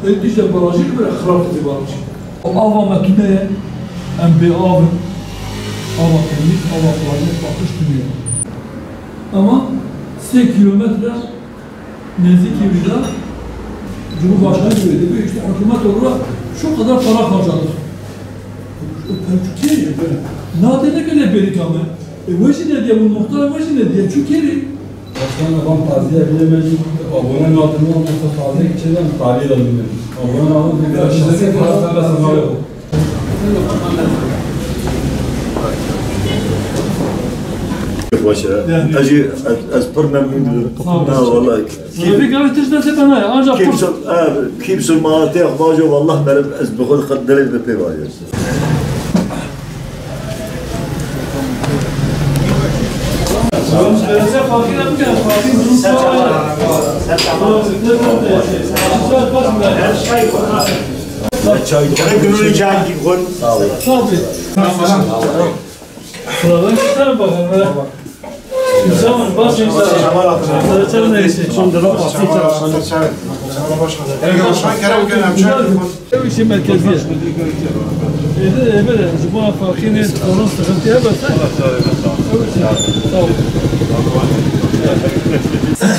دیشه براشی که بره خراب دی براشی. آوا متونه ام بی آب آوا تمیز آوا پلاژ باقش دنیا. اما 3 kilometre نزدیکی بیدا Cumhurbaşkanı söyledi. Büyük işte hükümet olarak şu kadar para harcadık. Türkiye böyle. Nadine gele berik ama. Vajin ne diye bu muhtar vajin ne diye Türkiye. Başkanım ben taziye bilemedim. Abone nadine olmasa taziye geçeceğim. Tarihi de bilmedim. Abone nadine bir şahsi parasıyla sınav yok. Başa. Acı az memnunum. Ha vallahi. Bir gazeteci de bana ya ancak kimse maate akbajo vallahi benim az bıkıl kadere bir pey var. Çay gününü çay gibi kon. Sağ ol. Sıradan çıkarım bakalım. Zaman baş inşallah. Sarıçarı neyse. Şimdi bak. Bu işin merkeziye. Evet, Cuma fakirine onun sıkıntıya baksa. Sağ ol.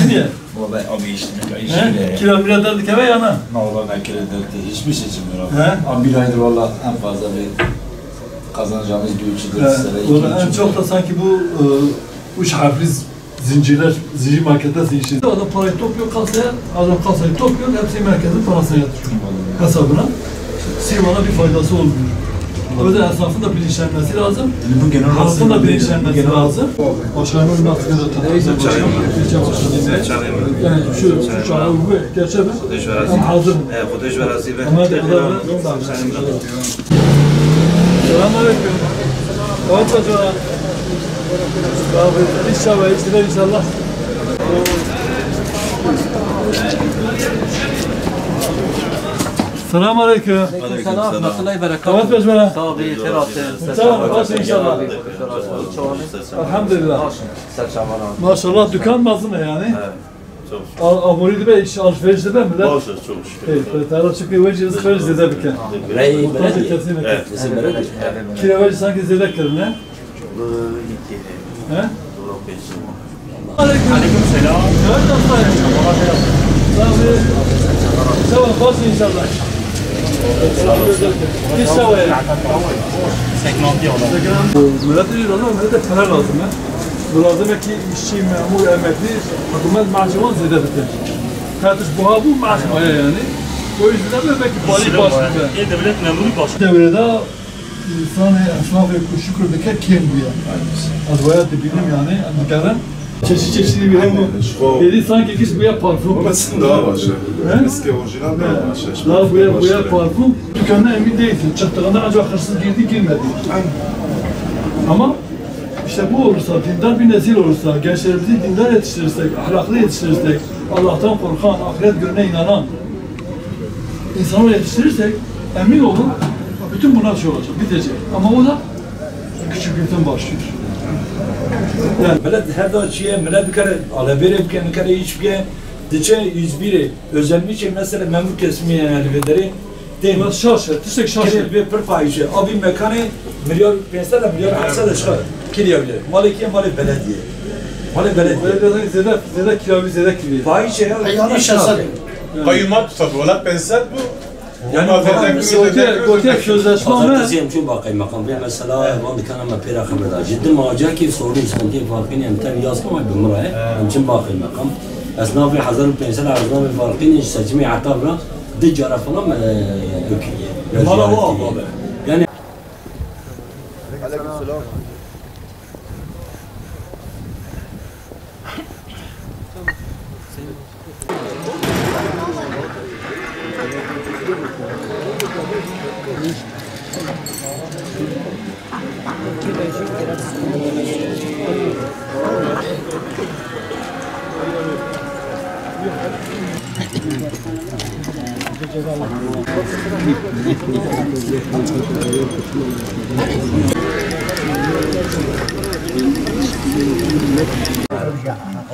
Niye? Vallahi abi işini Kilometre dikeme yana. Vallahi kilometre hiçbir seçim yok abi. Abi bir aydır vallahi en fazla bir kazanacağımız bir ülkedir. En çok da sanki bu üç harfli zincir markette zincir. Adam parayı topluyor kasaya, adam kasayı topluyor, hepsi merkezin parasına yatırıyor. Hesabına. Sivan'a bir faydası olmuyor. O yüzden esnafın da bilinçlenmesi lazım. Halkın da bilinçlenmesi lazım. Başkanımız nasıl yönetiyor? Yani şu çare bu gerçek mi? Hem hazır mı? Kutuş verası ve Selamünaleyküm. Evet çocuğa. İnşallah, inşallah. Selamünaleyküm. Aleykümselam. Rahmetullahi berekatuhu. Evet Becmele. Sağ ol, iyi teratın. Tamam, baş inşallah. Elhamdülillah. Maşallah dükkan bazı ne yani? Amoridi be iş alışverişte ben mi de? Boşuz çok şükür. Evet, taraf çıkıyor ve cihaz alışveriş zede biken. Rey belediye. Evet. Bizim belediye. Kiravacı sanki zedek kırın ne? He? Aleykümselam. Evet dostlar. Tamam, baş inşallah. İnşallah. Millet değil ama millete para lazım ha. Bu lazım ki işçi, memur, emekli, hükümet maaşı var zede bitir. Tartış bu maaşmaya yani. O yüzden de belki bari başlıyor. Devlet memuru başı. Devrede insanı esnaf ve şükür dike kim bu ya? Az bayağı da bilim yani. Anlakarım. Çeşitli bir hem dedi sanki kişi bu ya parfüm. Ama sizin daha başı. Eski orijinal daha başı. Daha bu ya parfüm. Dükkanda emin değilsin. Çıktığında acaba hırsız girdi girmedi. Ama işte bu olursa, dindar bir nesil olursa, gençlerimizi dindar yetiştirirsek, ahlaklı yetiştirirsek, Allah'tan korkan, ahiret gününe inanan insanlar yetiştirirsek, emin olun, bütün bunlar şey olacak, bitecek. Ama o da küçüklükten başlıyor. Yani millet her da çiğe, millet bir kere alevere bir kere hiç bir diçe 101'i özellikle mesela memur kesimi yani vederi değil mi? Şaşır, tişek şaşır. Kire bir per fahişe, abi mekanı milyar pensel milyar hapsa da çıkar. Kiliyebilir. Malikiye mali belediye. Mali belediye. Belediye zede kilavı zede kilavı. Fahişe ya. İş nasıl? Kayyumat tutar. Valla pensel bu. Yani Gotiye sözleşme ama Pazartesiyim şu bakayım makam. Ya mesela ben dükkanı ama pera kamera. Ciddi macera ki sorun sıkıntı farkını yani tabii yazdım ama bilmiyorum. Için bakayım makam. Esnaf ve hazır pensel esnaf ve farkını seçimi atabra dicara falan öküye. Bana o abi. Yani Aleykümselam.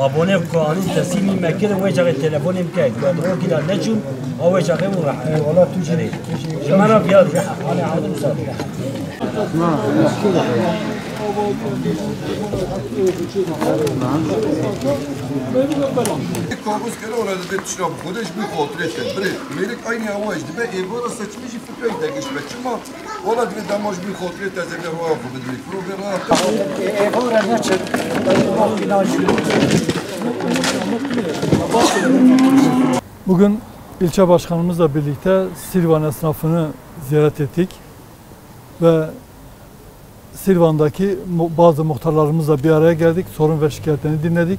abone بکن این تصمیم مکر و جای تلفنیم که گذرو گیرد نچون هو شاخي وراح والله تجي ما انا بياض انا عاوز اوصل کاغذ کنه اون از بتشناب خودش بی خاطره کرد بره میرک aynı hava işte ben evara saçmış fikre gidegiş be çıkma valla bir damaj bir خاطره tezene ruha bu bir program evara ne çık Bugün ilçe başkanımızla birlikte Silvan esnafını ziyaret ettik ve Silvan'daki bazı muhtarlarımızla bir araya geldik. Sorun ve şikayetlerini dinledik.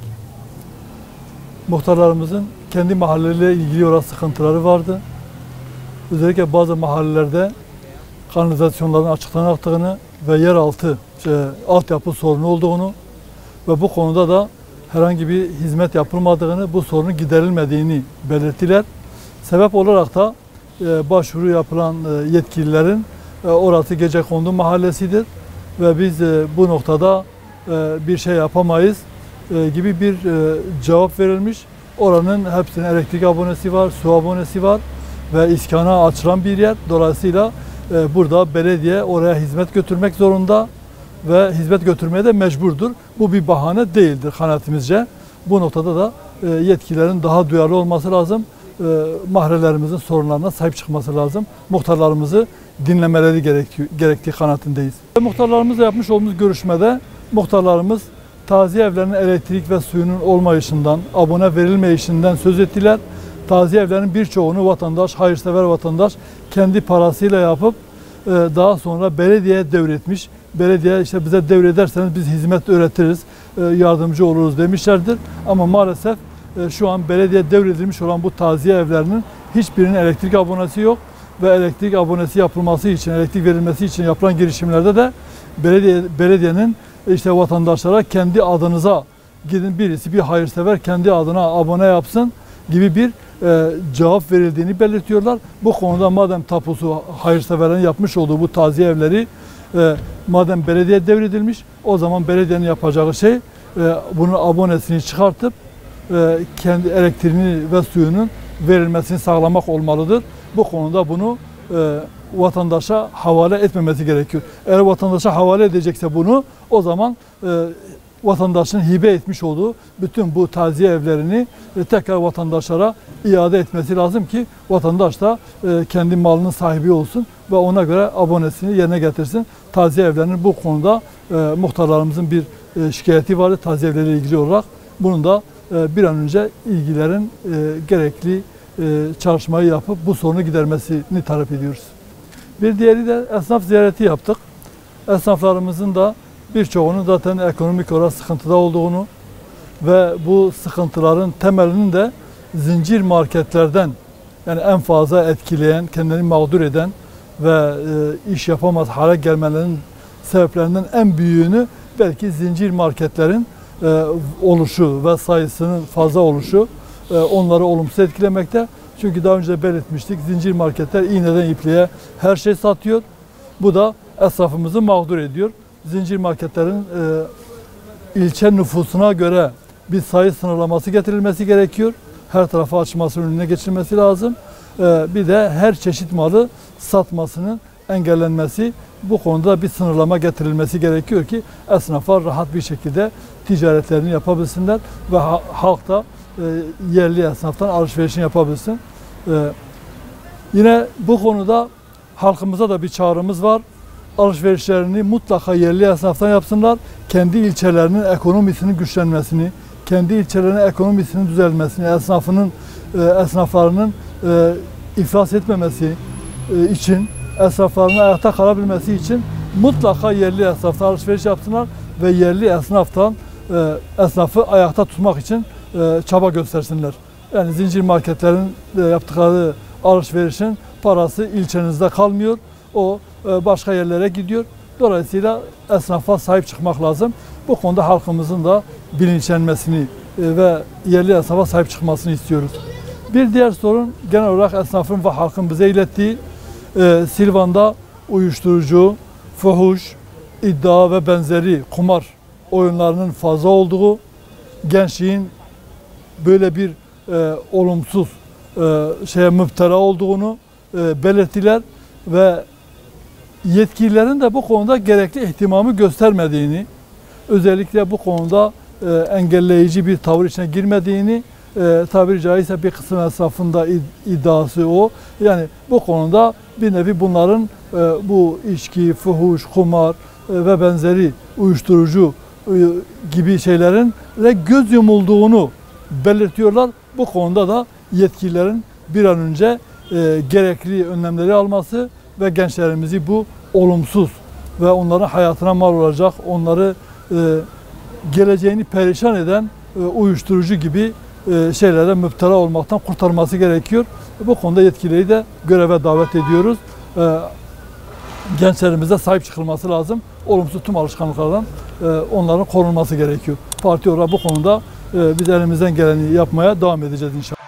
Muhtarlarımızın kendi mahalleleriyle ilgili olarak sıkıntıları vardı. Özellikle bazı mahallelerde kanalizasyonların açıktan aktığını ve yeraltı altyapı sorunu olduğunu ve bu konuda da herhangi bir hizmet yapılmadığını, bu sorunun giderilmediğini belirttiler. Sebep olarak da başvuru yapılan yetkililerin orası Gecekondu mahallesidir ve biz bu noktada bir şey yapamayız gibi bir cevap verilmiş. Oranın hepsinin elektrik abonesi var, su abonesi var ve iskana açılan bir yer. Dolayısıyla burada belediye oraya hizmet götürmek zorunda ve hizmet götürmeye de mecburdur. Bu bir bahane değildir kanaatimizce. Bu noktada da yetkililerin daha duyarlı olması lazım. Mahallelerimizin sorunlarına sahip çıkması lazım. Muhtarlarımızı dinlemeleri gerektiği kanaatindeyiz. Muhtarlarımızla yapmış olduğumuz görüşmede muhtarlarımız taziye evlerinin elektrik ve suyunun olmayışından, abone verilmeyişinden söz ettiler. Taziye evlerinin birçoğunu vatandaş, hayırsever vatandaş kendi parasıyla yapıp daha sonra belediyeye devretmiş. Belediye işte bize devrederseniz biz hizmet üretiriz, yardımcı oluruz demişlerdir. Ama maalesef şu an belediye devredilmiş olan bu taziye evlerinin hiçbirinin elektrik abonesi yok. Ve elektrik abonesi yapılması için, elektrik verilmesi için yapılan girişimlerde de belediyenin işte vatandaşlara kendi adınıza gidin birisi bir hayırsever kendi adına abone yapsın gibi bir cevap verildiğini belirtiyorlar. Bu konuda madem tapusu hayırseverlerin yapmış olduğu bu taziye evleri madem belediye devredilmiş o zaman belediyenin yapacağı şey bunun abonesini çıkartıp kendi elektriğini ve suyunun verilmesini sağlamak olmalıdır. Bu konuda bunu vatandaşa havale etmemesi gerekiyor. Eğer vatandaşa havale edecekse bunu o zaman vatandaşın hibe etmiş olduğu bütün bu taziye evlerini tekrar vatandaşlara iade etmesi lazım ki vatandaş da kendi malının sahibi olsun ve ona göre abonesini yerine getirsin. Taziye evlerinin bu konuda muhtarlarımızın bir şikayeti vardı taziye evleriyle ilgili olarak. Bunun da bir an önce ilgilerin gerekli çalışmayı yapıp bu sorunu gidermesini talep ediyoruz. Bir diğeri de esnaf ziyareti yaptık. Esnaflarımızın da birçoğunun zaten ekonomik olarak sıkıntıda olduğunu ve bu sıkıntıların temelinin de zincir marketlerden yani en fazla etkileyen, kendilerini mağdur eden ve iş yapamaz hale gelmelerinin sebeplerinden en büyüğünü belki zincir marketlerin oluşu ve sayısının fazla oluşu onları olumsuz etkilemekte. Çünkü daha önce belirtmiştik zincir marketler iğneden ipliğe her şey satıyor. Bu da esnafımızı mağdur ediyor. Zincir marketlerin ilçe nüfusuna göre bir sayı sınırlaması getirilmesi gerekiyor. Her tarafa açmasının önüne geçilmesi lazım. Bir de her çeşit malı satmasının engellenmesi, bu konuda bir sınırlama getirilmesi gerekiyor ki esnaflar rahat bir şekilde ticaretlerini yapabilsinler ve halk da yerli esnaftan alışverişini yapabilsin. Yine bu konuda halkımıza da bir çağrımız var. Alışverişlerini mutlaka yerli esnaftan yapsınlar. Kendi ilçelerinin ekonomisinin güçlenmesini, kendi ilçelerinin ekonomisinin düzelmesini, esnaflarının iflas etmemesi için, esnafların ayakta kalabilmesi için mutlaka yerli esnaftan alışveriş yapsınlar ve yerli esnaftan esnafı ayakta tutmak için çaba göstersinler. Yani zincir marketlerin yaptıkları alışverişin parası ilçenizde kalmıyor. O başka yerlere gidiyor. Dolayısıyla esnafa sahip çıkmak lazım. Bu konuda halkımızın da bilinçlenmesini ve yerli esnafa sahip çıkmasını istiyoruz. Bir diğer sorun genel olarak esnafın ve halkın bize ilettiği Silvan'da uyuşturucu, fuhuş, iddia ve benzeri kumar oyunlarının fazla olduğu, gençliğin böyle bir olumsuz şeye müptela olduğunu belirttiler ve yetkililerin de bu konuda gerekli ihtimamı göstermediğini, özellikle bu konuda engelleyici bir tavır içine girmediğini, tabiri caizse bir kısım esnafında iddiası o. Yani bu konuda bir nevi bunların bu içki, fuhuş, kumar ve benzeri uyuşturucu gibi şeylerin göz yumulduğunu belirtiyorlar. Bu konuda da yetkililerin bir an önce gerekli önlemleri alması ve gençlerimizi bu olumsuz ve onların hayatına mal olacak, onları geleceğini perişan eden uyuşturucu gibi şeylere müptela olmaktan kurtarması gerekiyor. Bu konuda yetkilileri de göreve davet ediyoruz. Gençlerimize sahip çıkılması lazım. Olumsuz tüm alışkanlıklardan onların korunması gerekiyor. Parti olarak bu konuda biz elimizden geleni yapmaya devam edeceğiz inşallah.